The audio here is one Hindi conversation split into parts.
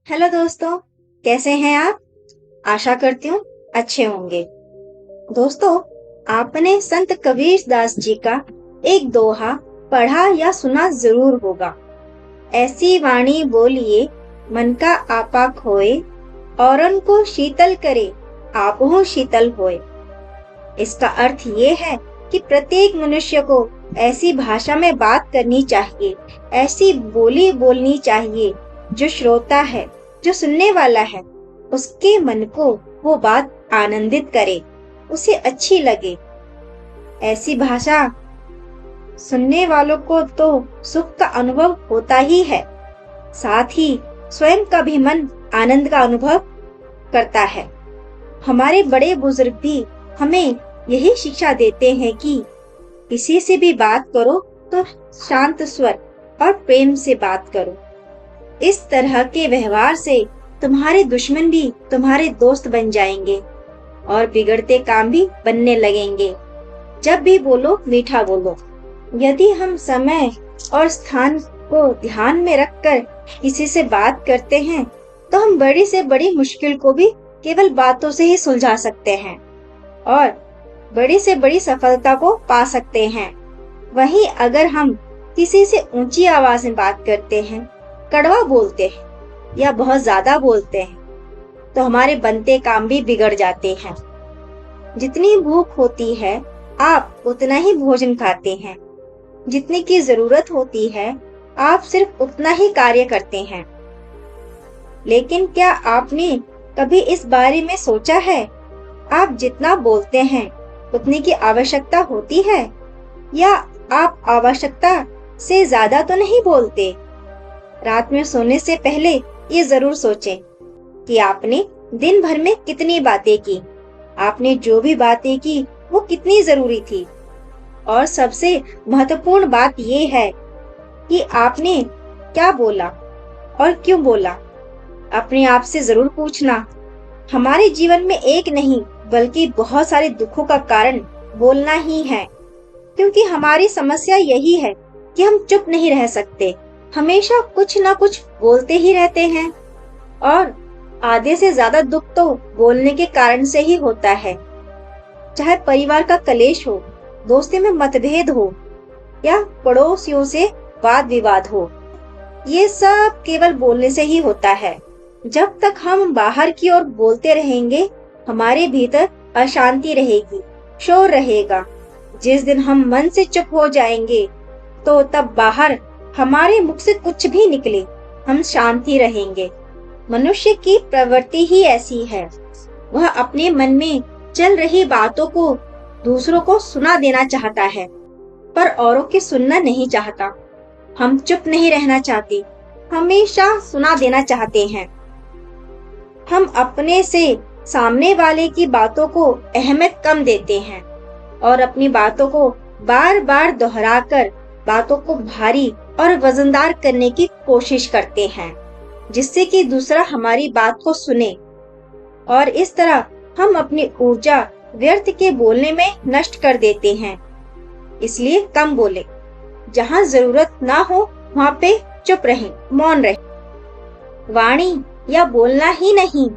हेलो दोस्तों, कैसे हैं आप? आशा करती हूँ अच्छे होंगे। दोस्तों, आपने संत कबीर दास जी का एक दोहा पढ़ा या सुना जरूर होगा। ऐसी वाणी बोलिए मन का आपा खोए, औरन को शीतल करे आपहु शीतल होए। इसका अर्थ ये है कि प्रत्येक मनुष्य को ऐसी भाषा में बात करनी चाहिए, ऐसी बोली बोलनी चाहिए जो श्रोता है, जो सुनने वाला है, उसके मन को वो बात आनंदित करे, उसे अच्छी लगे। ऐसी भाषा सुनने वालों को तो सुख का अनुभव होता ही है, साथ ही स्वयं का भी मन आनंद का अनुभव करता है। हमारे बड़े बुजुर्ग भी हमें यही शिक्षा देते हैं कि किसी से भी बात करो तो शांत स्वर और प्रेम से बात करो। इस तरह के व्यवहार से तुम्हारे दुश्मन भी तुम्हारे दोस्त बन जाएंगे और बिगड़ते काम भी बनने लगेंगे। जब भी बोलो मीठा बोलो। यदि हम समय और स्थान को ध्यान में रखकर किसी से बात करते हैं तो हम बड़ी से बड़ी मुश्किल को भी केवल बातों से ही सुलझा सकते हैं और बड़ी से बड़ी सफलता को पा सकते हैं। वहीं अगर हम किसी से ऊंची आवाज में बात करते हैं, कड़वा बोलते हैं या बहुत ज्यादा बोलते हैं तो हमारे बनते काम भी बिगड़ जाते हैं। जितनी भूख होती है आप उतना ही भोजन खाते हैं, जितने की जरूरत होती है आप सिर्फ उतना ही कार्य करते हैं। लेकिन क्या आपने कभी इस बारे में सोचा है, आप जितना बोलते हैं उतने की आवश्यकता होती है या आप आवश्यकता से ज्यादा तो नहीं बोलते? रात में सोने से पहले ये जरूर सोचें कि आपने दिन भर में कितनी बातें की, आपने जो भी बातें की वो कितनी जरूरी थी। और सबसे महत्वपूर्ण बात ये है कि आपने क्या बोला और क्यों बोला। अपने आप से जरूर पूछना। हमारे जीवन में एक नहीं बल्कि बहुत सारे दुखों का कारण बोलना ही है, क्योंकि हमारी समस्या यही है कि हम चुप नहीं रह सकते, हमेशा कुछ ना कुछ बोलते ही रहते हैं। और आधे से ज्यादा दुख तो बोलने के कारण से ही होता है। चाहे परिवार का कलेश हो, दोस्ती में मतभेद हो या पड़ोसियों से वाद विवाद हो, ये सब केवल बोलने से ही होता है। जब तक हम बाहर की ओर बोलते रहेंगे हमारे भीतर अशांति रहेगी, शोर रहेगा। जिस दिन हम मन से चुप हो जाएंगे तो तब बाहर हमारे मुख से कुछ भी निकले हम शांति रहेंगे। मनुष्य की प्रवृत्ति ही ऐसी है, वह अपने मन में चल रही बातों को दूसरों को सुना देना चाहता है पर औरों की सुनना नहीं चाहता। हम चुप नहीं रहना चाहते, हमेशा सुना देना चाहते हैं। हम अपने से सामने वाले की बातों को अहमियत कम देते हैं और अपनी बातों को बार बार दोहराकर बातों को भारी और वजनदार करने की कोशिश करते हैं, जिससे कि दूसरा हमारी बात को सुने। और इस तरह हम अपनी ऊर्जा व्यर्थ के बोलने में नष्ट कर देते हैं। इसलिए कम बोले, जहाँ जरूरत ना हो वहाँ पे चुप रहें, मौन रहें। वाणी या बोलना ही नहीं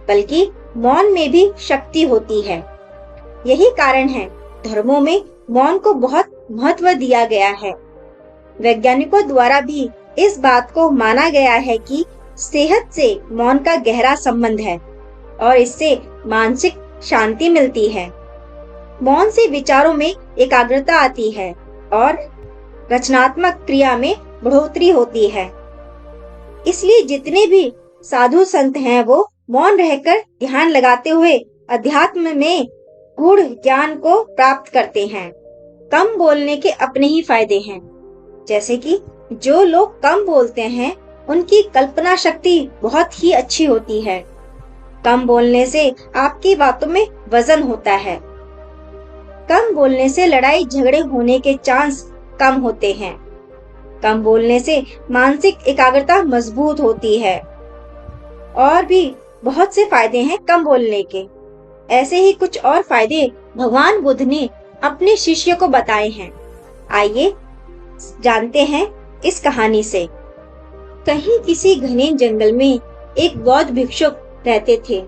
बल्कि मौन में भी शक्ति होती है। यही कारण है धर्मों में मौन को बहुत महत्व दिया गया है। वैज्ञानिकों द्वारा भी इस बात को माना गया है कि सेहत से मौन का गहरा संबंध है और इससे मानसिक शांति मिलती है। मौन से विचारों में एकाग्रता आती है और रचनात्मक क्रिया में बढ़ोतरी होती है। इसलिए जितने भी साधु संत हैं वो मौन रहकर ध्यान लगाते हुए अध्यात्म में गूढ़ ज्ञान को प्राप्त करते हैं। कम बोलने के अपने ही फायदे हैं, जैसे कि जो लोग कम बोलते हैं उनकी कल्पना शक्ति बहुत ही अच्छी होती है। कम बोलने से आपकी बातों में वजन होता है। कम बोलने से लड़ाई झगड़े होने के चांस कम होते हैं। कम बोलने से मानसिक एकाग्रता मजबूत होती है। और भी बहुत से फायदे हैं कम बोलने के। ऐसे ही कुछ और फायदे भगवान बुद्ध ने अपने शिष्य को बताए हैं। आइए जानते हैं इस कहानी से। कहीं किसी घने जंगल में एक बौद्ध भिक्षुक रहते थे।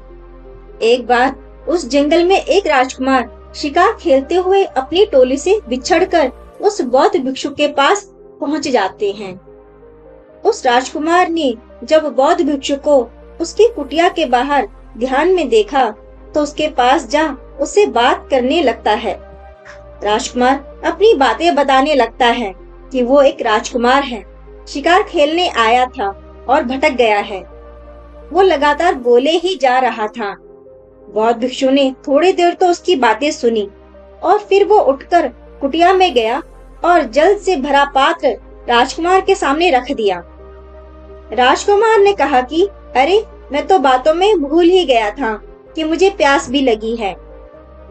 एक बार उस जंगल में एक राजकुमार शिकार खेलते हुए अपनी टोली से बिछड़कर उस बौद्ध भिक्षुक के पास पहुंच जाते हैं। उस राजकुमार ने जब बौद्ध भिक्षुक को उसकी कुटिया के बाहर ध्यान में देखा तो उसके पास जा उससे बात करने लगता है। राजकुमार अपनी बातें बताने लगता है कि वो एक राजकुमार है, शिकार खेलने आया था और भटक गया है। वो लगातार बोले ही जा रहा था। बौद्ध भिक्षु ने थोड़ी देर तो उसकी बातें सुनी और फिर वो उठकर कुटिया में गया और जल से भरा पात्र राजकुमार के सामने रख दिया। राजकुमार ने कहा कि अरे, मैं तो बातों में भूल ही गया था कि मुझे प्यास भी लगी है।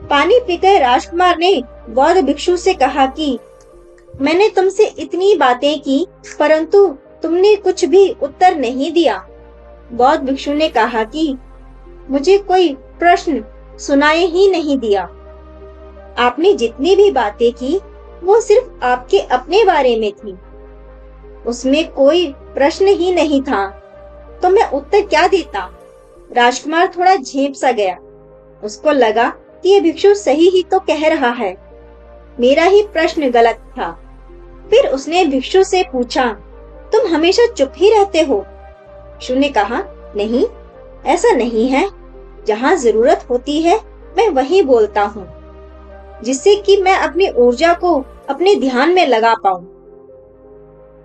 पानी पीकर राजकुमार ने बौद्ध भिक्षु से कहा कि मैंने तुमसे इतनी बातें की परंतु तुमने कुछ भी उत्तर नहीं दिया। बौद्ध भिक्षु ने कहा कि मुझे कोई प्रश्न सुनाए ही नहीं दिया। आपने जितनी भी बातें की वो सिर्फ आपके अपने बारे में थी, उसमें कोई प्रश्न ही नहीं था, तो मैं उत्तर क्या देता। राजकुमार थोड़ा झेप सा गया। उसको लगा कि ये भिक्षु सही ही तो कह रहा है, मेरा ही प्रश्न गलत था। फिर उसने भिक्षु से पूछा, तुम हमेशा चुप ही रहते हो? भिक्षु ने कहा, नहीं, ऐसा नहीं है। जहाँ जरूरत होती है मैं वही बोलता हूँ, जिससे कि मैं अपनी ऊर्जा को अपने ध्यान में लगा पाऊं।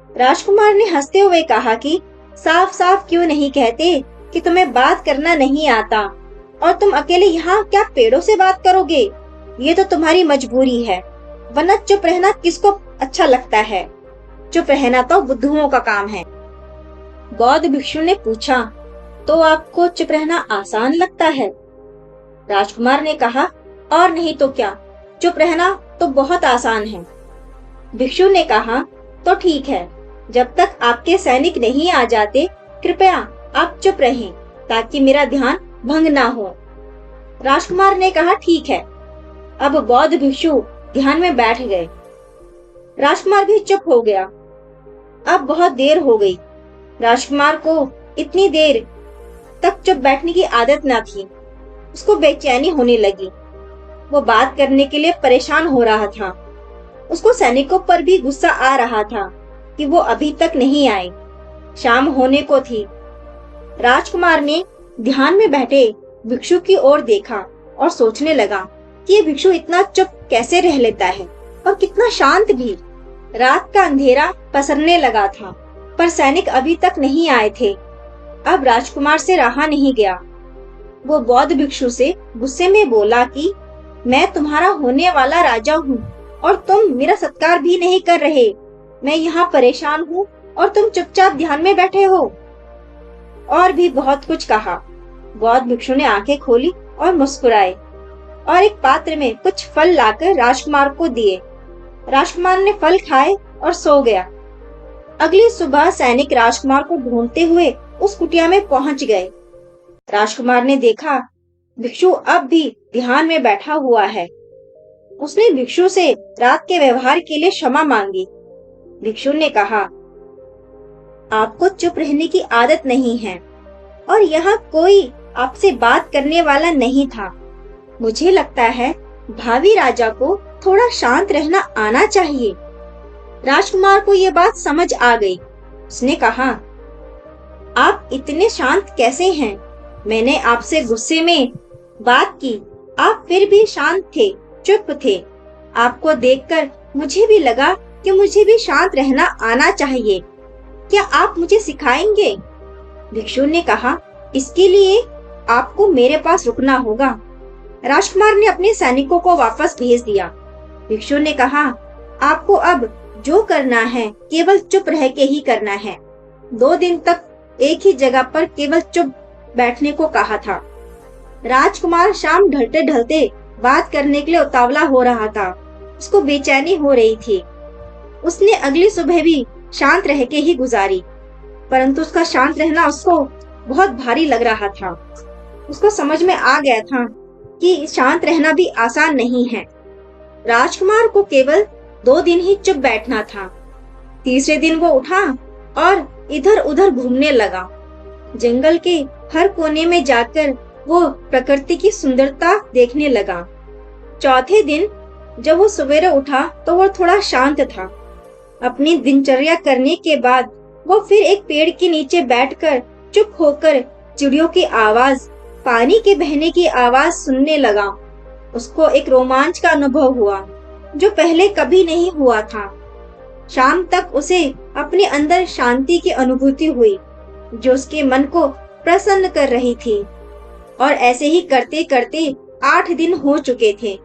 राजकुमार ने हंसते हुए कहा कि साफ साफ क्यों नहीं कहते कि तुम्हें बात करना नहीं आता और तुम अकेले यहाँ क्या पेड़ों से बात करोगे? ये तो तुम्हारी मजबूरी है, वरना चुप रहना किसको अच्छा लगता है? चुप रहना तो बुद्धुओं का काम है। बौद्ध भिक्षु ने पूछा, तो आपको चुप रहना आसान लगता है? राजकुमार ने कहा, और नहीं तो क्या, चुप रहना तो बहुत आसान है। भिक्षु ने कहा, तो ठीक है, जब तक आपके सैनिक नहीं आ जाते कृपया आप चुप रहें ताकि मेरा ध्यान भंग ना हो। राजकुमार ने कहा, ठीक है। अब बौद्ध भिक्षु ध्यान में बैठ गए। राजकुमार भी चुप हो गया। अब बहुत देर हो गई। राजकुमार को इतनी देर तक चुप बैठने की आदत न थी। उसको बेचैनी होने लगी। वो बात करने के लिए परेशान हो रहा था। उसको सैनिकों पर भी गुस्सा आ रहा था कि वो अभी तक नहीं आए। शाम होने को थी। राजकुमार ने ध्यान में बैठे भिक्षु की ओर देखा और सोचने लगा कि ये भिक्षु इतना चुप कैसे रह लेता है और कितना शांत भी। रात का अंधेरा पसरने लगा था पर सैनिक अभी तक नहीं आए थे। अब राजकुमार से रहा नहीं गया। वो बौद्ध भिक्षु से गुस्से में बोला कि मैं तुम्हारा होने वाला राजा हूँ और तुम मेरा सत्कार भी नहीं कर रहे। मैं यहाँ परेशान हूँ और तुम चुपचाप ध्यान में बैठे हो। और भी बहुत कुछ कहा। बौद्ध भिक्षु ने आंखें खोली और मुस्कुराए और एक पात्र में कुछ फल लाकर राजकुमार को दिए। राजकुमार ने फल खाए और सो गया। अगली सुबह सैनिक राजकुमार को ढूंढते हुए उस कुटिया में पहुंच गए। राजकुमार ने देखा भिक्षु अब भी ध्यान में बैठा हुआ है। उसने भिक्षु से रात के व्यवहार के लिए क्षमा मांगी। भिक्षु ने कहा, आपको चुप रहने की आदत नहीं है और यहाँ कोई आपसे बात करने वाला नहीं था। मुझे लगता है भावी राजा को थोड़ा शांत रहना आना चाहिए। राजकुमार को यह बात समझ आ गई। उसने कहा, आप इतने शांत कैसे हैं? मैंने आपसे गुस्से में बात की, आप फिर भी शांत थे, चुप थे। आपको देखकर मुझे भी लगा कि मुझे भी शांत रहना आना चाहिए। क्या आप मुझे सिखाएंगे? भिक्षु ने कहा, इसके लिए आपको मेरे पास रुकना होगा। राजकुमार ने अपने सैनिकों को वापस भेज दिया। भिक्षु ने कहा, आपको अब जो करना है केवल चुप रह के ही करना है। 2 दिन तक एक ही जगह पर केवल चुप बैठने को कहा था। राजकुमार शाम ढलते ढलते बात करने के लिए उतावला हो रहा था। उसको बेचैनी हो रही थी। उसने अगली सुबह भी शांत रह के ही गुजारी, परंतु उसका शांत रहना उसको बहुत भारी लग रहा था। उसको समझ में आ गया था कि शांत रहना भी आसान नहीं है। राजकुमार को केवल 2 दिन ही चुप बैठना था। तीसरे दिन वो उठा और इधर उधर घूमने लगा। जंगल के हर कोने में जाकर वो प्रकृति की सुंदरता देखने लगा। चौथे दिन जब वो सवेरे उठा तो वो थोड़ा शांत था। अपनी दिनचर्या करने के बाद वो फिर एक पेड़ के नीचे बैठकर चुप होकर चिड़ियों की आवाज, पानी के बहने की आवाज सुनने लगा। उसको एक रोमांच का अनुभव हुआ जो पहले कभी नहीं हुआ था। शाम तक उसे अपने अंदर शांति की अनुभूति हुई जो उसके मन को प्रसन्न कर रही थी। और ऐसे ही करते करते 8 दिन हो चुके थे।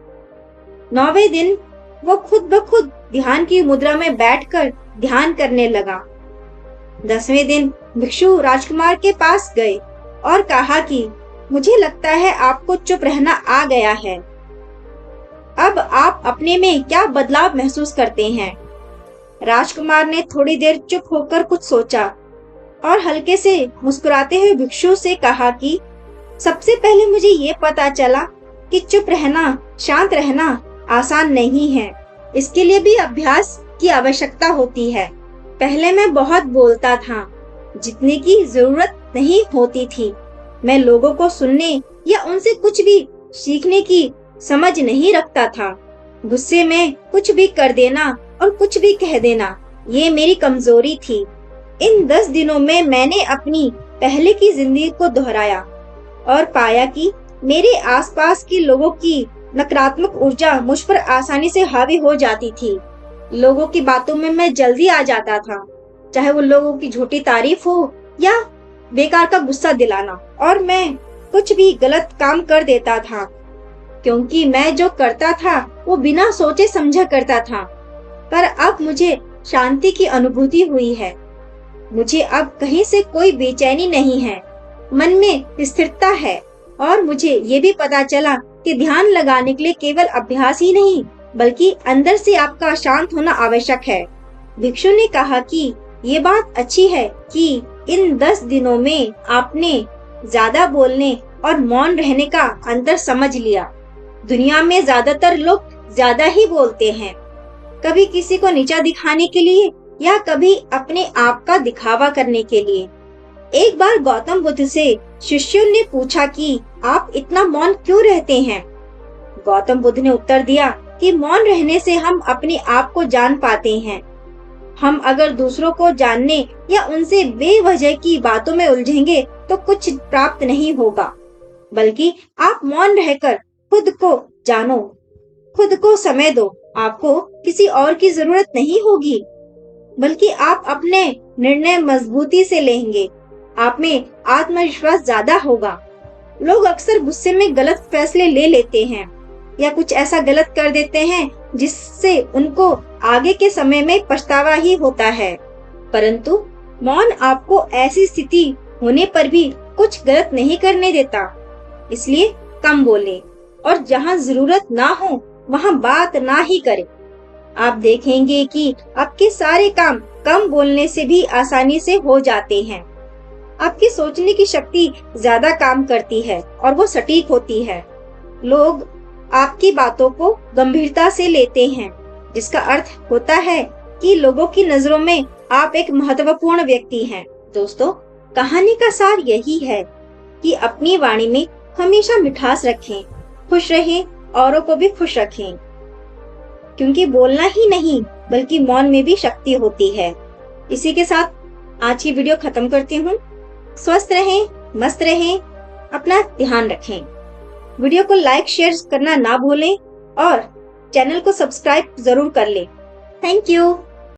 9वें दिन वो खुद ब खुद ध्यान की मुद्रा में बैठकर ध्यान करने लगा। 10वें दिन भिक्षु राजकुमार के पास गए और कहा कि मुझे लगता है आपको चुप रहना आ गया है। अब आप अपने में क्या बदलाव महसूस करते हैं? राजकुमार ने थोड़ी देर चुप होकर कुछ सोचा और हल्के से मुस्कुराते हुए भिक्षु से कहा कि सबसे पहले मुझे ये पता चला कि चुप रहना, शांत रहना आसान नहीं है। इसके लिए भी अभ्यास की आवश्यकता होती है। पहले मैं बहुत बोलता था, जितने की जरूरत नहीं होती थी। मैं लोगों को सुनने या उनसे कुछ भी सीखने की समझ नहीं रखता था। गुस्से में कुछ भी कर देना और कुछ भी कह देना, ये मेरी कमजोरी थी। इन 10 दिनों में मैंने अपनी पहले की जिंदगी को दोहराया और पाया कि मेरे आसपास के लोगों की नकारात्मक ऊर्जा मुझ पर आसानी से हावी हो जाती थी। लोगों की बातों में मैं जल्दी आ जाता था, चाहे वो लोगों की झूठी तारीफ हो या बेकार का गुस्सा दिलाना, और मैं कुछ भी गलत काम कर देता था क्योंकि मैं जो करता था वो बिना सोचे समझा करता था। पर अब मुझे शांति की अनुभूति हुई है। मुझे अब कहीं से कोई बेचैनी नहीं है, मन में स्थिरता है। और मुझे ये भी पता चला कि ध्यान लगाने के लिए केवल अभ्यास ही नहीं बल्कि अंदर से आपका शांत होना आवश्यक है। भिक्षु ने कहा कि ये बात अच्छी है कि इन 10 दिनों में आपने ज्यादा बोलने और मौन रहने का अंतर समझ लिया। दुनिया में ज्यादातर लोग ज्यादा ही बोलते हैं, कभी किसी को नीचा दिखाने के लिए या कभी अपने आप का दिखावा करने के लिए। एक बार गौतम बुद्ध से शिष्यों ने पूछा कि आप इतना मौन क्यों रहते हैं? गौतम बुद्ध ने उत्तर दिया कि मौन रहने से हम अपने आप को जान पाते हैं। हम अगर दूसरों को जानने या उनसे बेवजह की बातों में उलझेंगे तो कुछ प्राप्त नहीं होगा, बल्कि आप मौन रहकर खुद को जानो, खुद को समय दो। आपको किसी और की जरूरत नहीं होगी, बल्कि आप अपने निर्णय मजबूती से लेंगे। आप में आत्मविश्वास ज्यादा होगा। लोग अक्सर गुस्से में गलत फैसले ले लेते हैं या कुछ ऐसा गलत कर देते हैं जिससे उनको आगे के समय में पछतावा ही होता है। परंतु मौन आपको ऐसी स्थिति होने पर भी कुछ गलत नहीं करने देता। इसलिए कम बोलें और जहाँ जरूरत ना हो वहाँ बात ना ही करें। आप देखेंगे कि आपके सारे काम कम बोलने से भी आसानी से हो जाते हैं। आपकी सोचने की शक्ति ज्यादा काम करती है और वो सटीक होती है। लोग आपकी बातों को गंभीरता से लेते हैं, जिसका अर्थ होता है कि लोगों की नजरों में आप एक महत्वपूर्ण व्यक्ति हैं। दोस्तों, कहानी का सार यही है कि अपनी वाणी में हमेशा मिठास रखें, खुश रहें, औरों को भी खुश रखें, क्योंकि बोलना ही नहीं बल्कि मौन में भी शक्ति होती है। इसी के साथ आज की वीडियो खत्म करती हूँ। स्वस्थ रहें, मस्त रहें, अपना ध्यान रखें। वीडियो को लाइक शेयर करना ना भूलें और चैनल को सब्सक्राइब जरूर कर लें। Thank you.